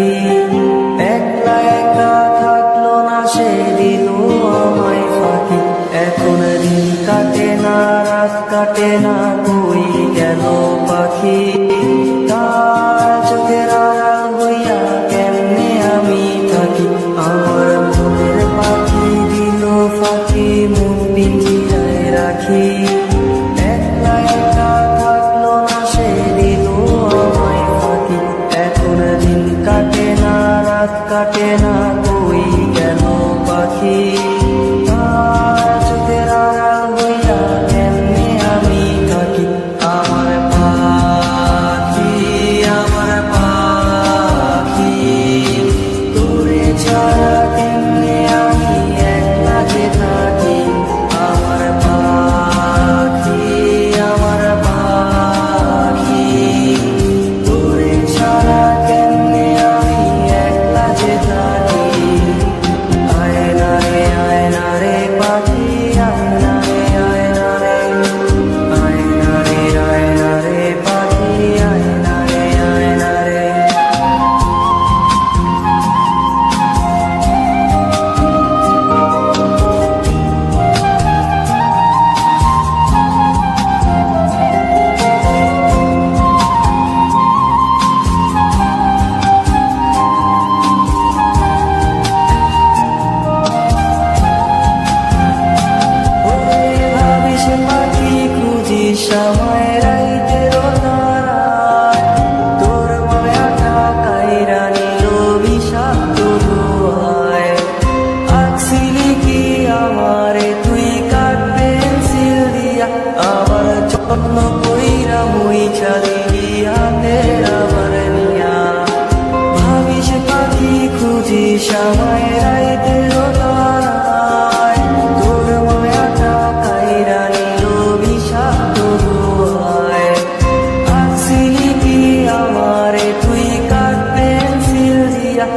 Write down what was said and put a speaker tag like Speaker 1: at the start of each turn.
Speaker 1: রাখি। একলা একা থাকলো না সে, দিল আমায় ফাঁকি। এখন দিন কাটে না, রাত কাটে না, কই গেল পাখি। তার চোখের আড়াল হইয়া কেমনে আমি থাকি। আমার মনের পাখি দিল ফাঁকি, মন পিঞ্জিরায় রাখি। একলা একা থাকলো না সে, দিল আমায় ফাঁকি। এখন দিন কাটে না, রাত কাটে না, কই গেল পাখি। তার চোখের আড়াল হইয়া কেমনে আমি থাকি। আমার পাখি, আমার পাখি, তোরে ছাড়া কেমনে আমি একলা যে থাকি। আমার পাখি, আমার পাখি, তোরে ছাড়া কেমনে আমি একলা যে থাকি। আয়না রে পাখি, আয়না রে, আয়না রে পাখি, আয়না রে। পাখি খুঁজিস আমায় রাইতের তারায়, তোর মায়াটা কাইরা নিল বিষাক্ত ধোঁয়ায়। আঁকছিলি কি আমারে তুই কাঠ পেন্সিল দিয়া, আবার যত্ন কইরা মুইছা দিলি হাতের আবার নিয়া। ভাবিস পাখি খুঁজিস আমায় রাইতের তারায়, তোর মায়াটা কাইরা নিল বিষাক্ত ধোঁয়ায়। আঁকছিলি কি আমারে তুই কাঠ পেন্সিল দিয়া,